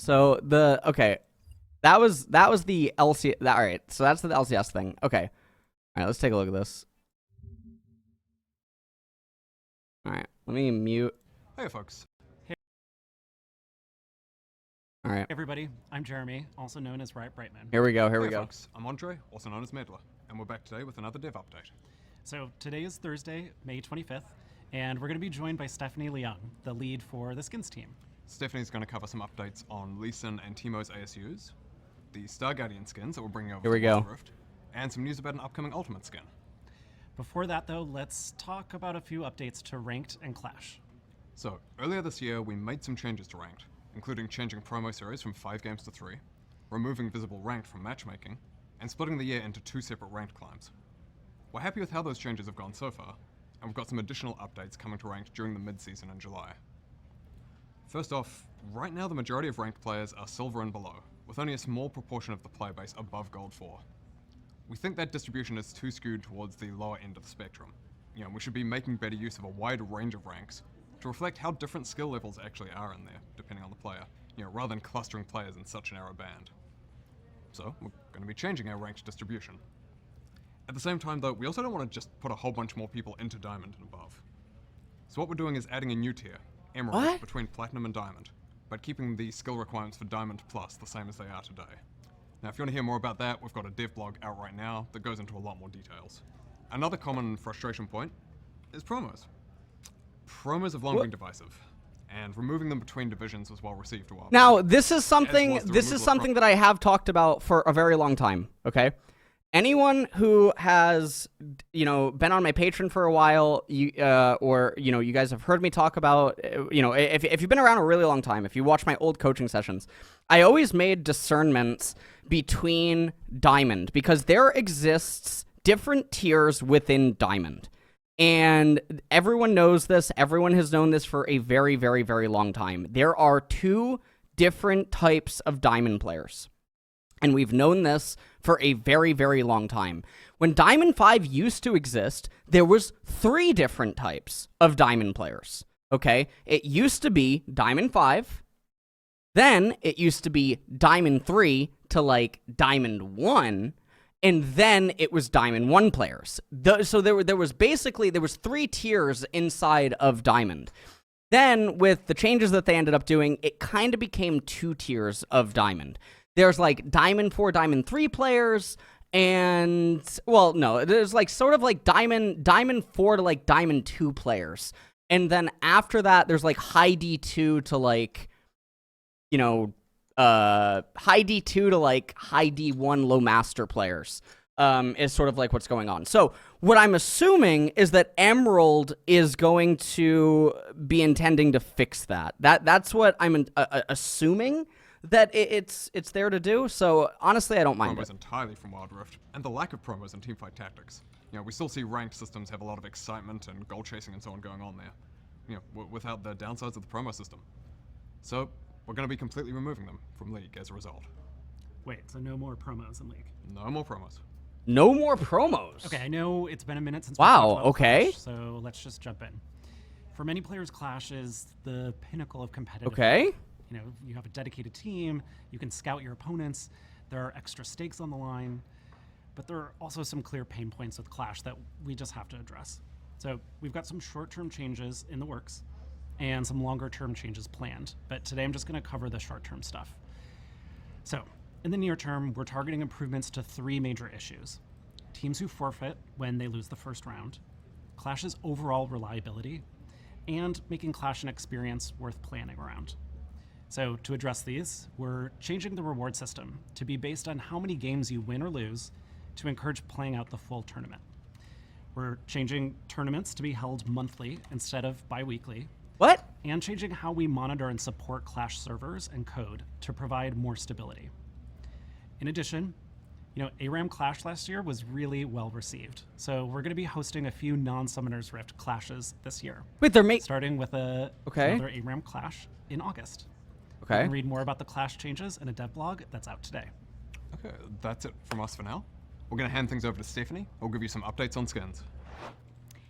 So that was the LC. All right, so that's the LCS thing. Okay, all right, let's take a look at this. All right, let me mute. Hey, folks. Hey, all right, everybody. I'm Jeremy, also known as Riot Brightman. Here we go. Here Hey, we go. folks. I'm Andre, also known as Medler, and we're back today with another dev update. So today is Thursday, May 25th, and we're going to be joined by Stephanie Leung, the lead for the skins team. Stephanie's going to cover some updates on Lee Sin and Teemo's ASUs, the Star Guardian skins that we're bringing over Here we from go. Wild Rift, and some news about an upcoming Ultimate skin. Before that, though, let's talk about a few updates to Ranked and Clash. So, earlier this year, we made some changes to Ranked, including changing promo series from 5 games to 3, removing visible Ranked from matchmaking, and splitting the year into 2 separate Ranked climbs. We're happy with how those changes have gone so far, and we've got some additional updates coming to Ranked during the mid-season in July. First off, right now the majority of Ranked players are Silver and below, with only a small proportion of the player base above Gold 4. We think that distribution is too skewed towards the lower end of the spectrum. We should be making better use of a wide range of ranks to reflect how different skill levels actually are in there, depending on the player, rather than clustering players in such a narrow band. So, we're going to be changing our ranked distribution. At the same time though, we also don't want to just put a whole bunch more people into Diamond and above. So what we're doing is adding a new tier, Emerald, between Platinum and Diamond, but keeping the skill requirements for Diamond Plus the same as they are today. Now if you want to hear more about that, we've got a dev blog out right now that goes into a lot more details. Another common frustration point is promos. Promos have long been divisive, and removing them between divisions was well received a while back. Now this is something that I have talked about for a very long time. Okay. Anyone who has, been on my Patreon for a while, you guys have heard me talk about, if you've been around a really long time, if you watch my old coaching sessions, I always made discernments between Diamond because there exists different tiers within Diamond. And everyone knows this. Everyone has known this for a very, very, very long time. There are 2 different types of Diamond players. And we've known this for a very, very long time. When Diamond 5 used to exist, there was 3 different types of Diamond players, okay? It used to be Diamond 5, then it used to be Diamond 3 to, Diamond 1, and then it was Diamond 1 players. So there was 3 tiers inside of Diamond. Then, with the changes that they ended up doing, it kind of became 2 tiers of Diamond. There's Diamond 4, Diamond 3 players, and there's Diamond 4 to Diamond 2 players. And then after that, there's high D2 to high D2 to high D1 low master players. Is sort of what's going on. So what I'm assuming is that Emerald is going to be intending to fix that. That's what I'm assuming that it's there to do, so honestly I don't mind promos it. Entirely from Wild Rift, and the lack of promos in teamfight tactics. We still see ranked systems have a lot of excitement and goal chasing and so on going on there, without the downsides of the promo system. So we're going to be completely removing them from League as a result. Wait, so no more promos in League? No more promos. No more promos? Okay, I know it's been a minute since we talked about okay. Clash, so let's just jump in. For many players, Clash is the pinnacle of competitive. Okay. You have a dedicated team, you can scout your opponents, there are extra stakes on the line, but there are also some clear pain points with Clash that we just have to address. So we've got some short-term changes in the works and some longer-term changes planned, but today I'm just going to cover the short-term stuff. So in the near term, we're targeting improvements to 3 major issues. Teams who forfeit when they lose the first round, Clash's overall reliability, and making Clash an experience worth planning around. So to address these, we're changing the reward system to be based on how many games you win or lose to encourage playing out the full tournament. We're changing tournaments to be held monthly instead of bi-weekly. What? And changing how we monitor and support Clash servers and code to provide more stability. In addition, ARAM Clash last year was really well received. So we're going to be hosting a few non-Summoners Rift clashes this year. Wait, they're starting with another ARAM Clash in August. Okay. You can read more about the Clash changes in a dev blog that's out today. Okay, that's it from us for now. We're going to hand things over to Stephanie, who'll give you some updates on skins.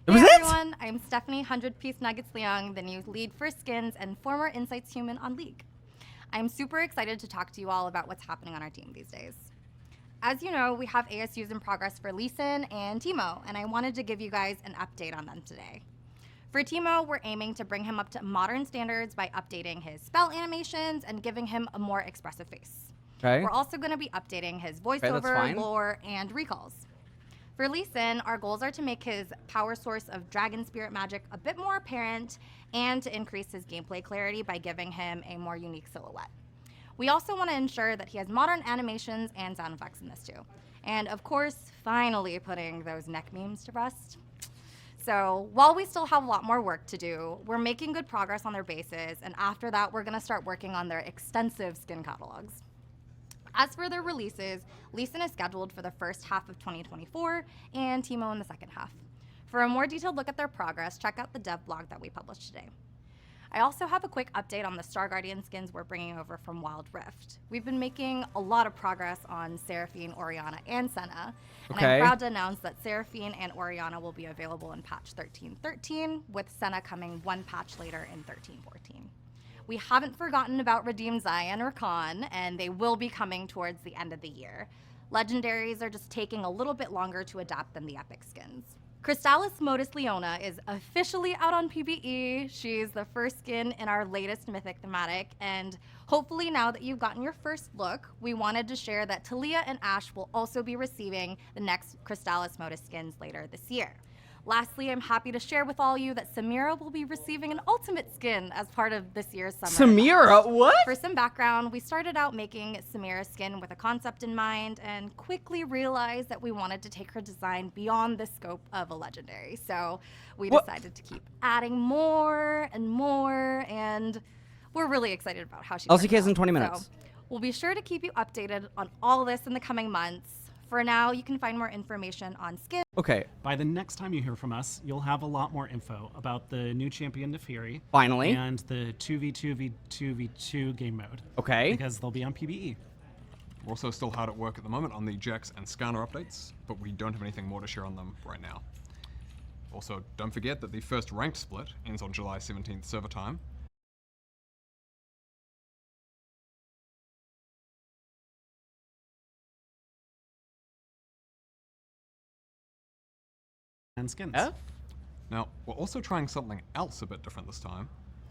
Hey everyone, I'm Stephanie 100 Piece Nuggets Leung, the new lead for skins and former Insights human on League. I'm super excited to talk to you all about what's happening on our team these days. As you know, we have ASUs in progress for Lee Sin and Teemo, and I wanted to give you guys an update on them today. For Teemo, we're aiming to bring him up to modern standards by updating his spell animations and giving him a more expressive face. Okay. We're also going to be updating his voiceover, lore, and recalls. For Lee Sin, our goals are to make his power source of dragon spirit magic a bit more apparent and to increase his gameplay clarity by giving him a more unique silhouette. We also want to ensure that he has modern animations and sound effects in this too. And of course, finally putting those neck memes to rest. So while we still have a lot more work to do, we're making good progress on their bases, and after that, we're going to start working on their extensive skin catalogs. As for their releases, Lee Sin is scheduled for the first half of 2024 and Teemo in the second half. For a more detailed look at their progress, check out the dev blog that we published today. I also have a quick update on the Star Guardian skins we're bringing over from Wild Rift. We've been making a lot of progress on Seraphine, Orianna, and Senna. And I'm proud to announce that Seraphine and Orianna will be available in patch 13.13, with Senna coming one patch later in 13.14. We haven't forgotten about Redeemed Zion or Khan, and they will be coming towards the end of the year. Legendaries are just taking a little bit longer to adapt than the epic skins. Crystallis Modus Leona is officially out on PvE. She's the first skin in our latest Mythic thematic, and hopefully now that you've gotten your first look, we wanted to share that Talia and Ashe will also be receiving the next Crystallis Modus skins later this year. Lastly, I'm happy to share with all you that Samira will be receiving an ultimate skin as part of this year's summer. Samira, what? For some background, we started out making Samira's skin with a concept in mind and quickly realized that we wanted to take her design beyond the scope of a legendary. So we decided to keep adding more and more, and we're really excited about how she LCK's in 20 minutes. So we'll be sure to keep you updated on all this in the coming months. For now, you can find more information on skins. Okay. By the next time you hear from us, you'll have a lot more info about the new champion Neferi. Finally. And the 2v2v2v2 game mode. Okay. Because they'll be on PvE. We're also still hard at work at the moment on the Jax and Scanner updates, but we don't have anything more to share on them right now. Also, don't forget that the first ranked split ends on July 17th server time. And skins. Now, we're also trying something else a bit different this time,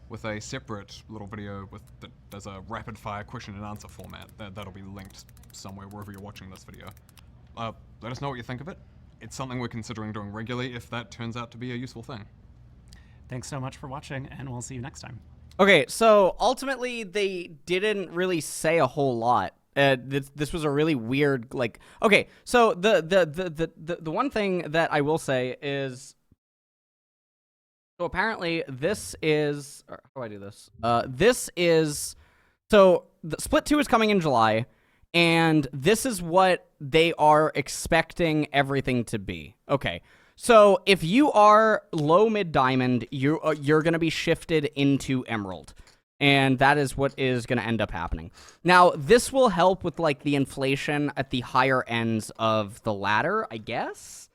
with a separate little video that does a rapid fire question and answer format. That'll be linked somewhere wherever you're watching this video. Let us know what you think of it. It's something we're considering doing regularly if that turns out to be a useful thing. Thanks so much for watching, and we'll see you next time. Okay, so ultimately they didn't really say a whole lot. This was a really weird, like, okay, so the one thing that I will say is, so apparently this is, how do I do this? So the Split 2 is coming in July, and this is what they are expecting everything to be. Okay, so if you are low mid diamond, you're going to be shifted into Emerald. And that is what is going to end up happening. Now, this will help with, like, the inflation at the higher ends of the ladder, I guess?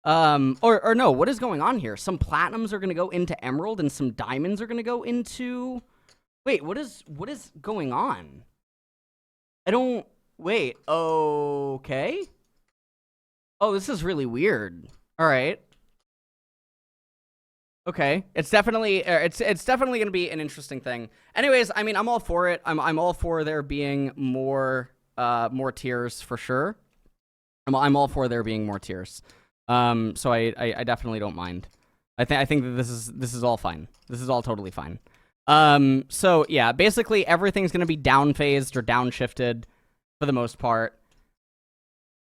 Or no, what is going on here? Some platinums are going to go into Emerald and some diamonds are going to go into... Wait, what is going on? I don't... Wait, okay? Oh, this is really weird. All right. Okay, it's definitely going to be an interesting thing. Anyways, I mean, I'm all for it. I'm all for there being more tiers for sure. I'm all for there being more tiers. So I definitely don't mind. I think that this is all fine. This is all totally fine. So yeah, basically everything's going to be down phased or downshifted for the most part.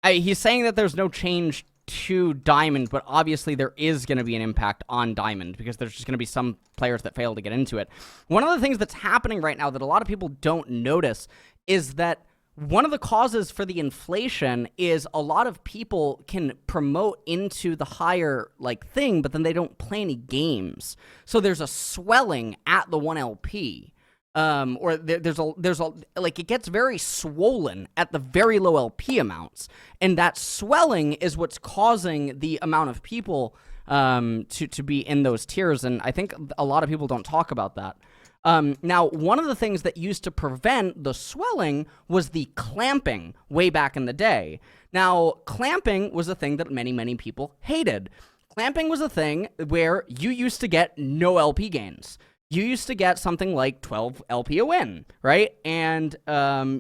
He's saying that there's no change to Diamond, but obviously there is going to be an impact on Diamond because there's just going to be some players that fail to get into it. One of the things that's happening right now that a lot of people don't notice is that one of the causes for the inflation is a lot of people can promote into the higher like thing, but then they don't play any games. So there's a swelling at the 1LP. Or there's a like it gets very swollen at the very low LP amounts, and that swelling is what's causing the amount of people to be in those tiers. And I think a lot of people don't talk about that. Now, one of the things that used to prevent the swelling was the clamping way back in the day. Now, clamping was a thing that many, many people hated. Clamping was a thing where you used to get no LP gains. You used to get something like 12 LP a win, right? And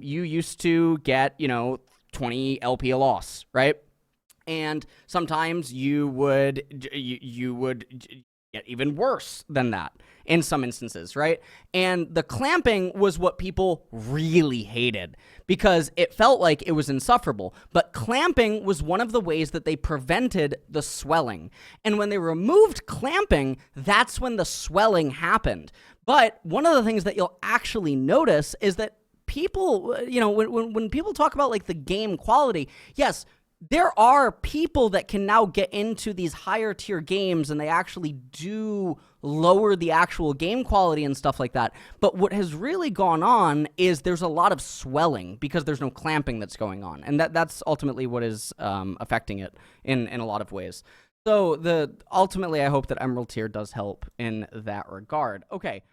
you used to get, 20 LP a loss, right? And sometimes you would get even worse than that in some instances, right? And the clamping was what people really hated because it felt like it was insufferable. But clamping was one of the ways that they prevented the swelling. And when they removed clamping, that's when the swelling happened. But one of the things that you'll actually notice is that people, when people talk about like the game quality, yes, there are people that can now get into these higher tier games and they actually do lower the actual game quality and stuff like that. But what has really gone on is there's a lot of swelling because there's no clamping that's going on. And that's ultimately what is affecting it in a lot of ways. So ultimately, I hope that Emerald tier does help in that regard. Okay.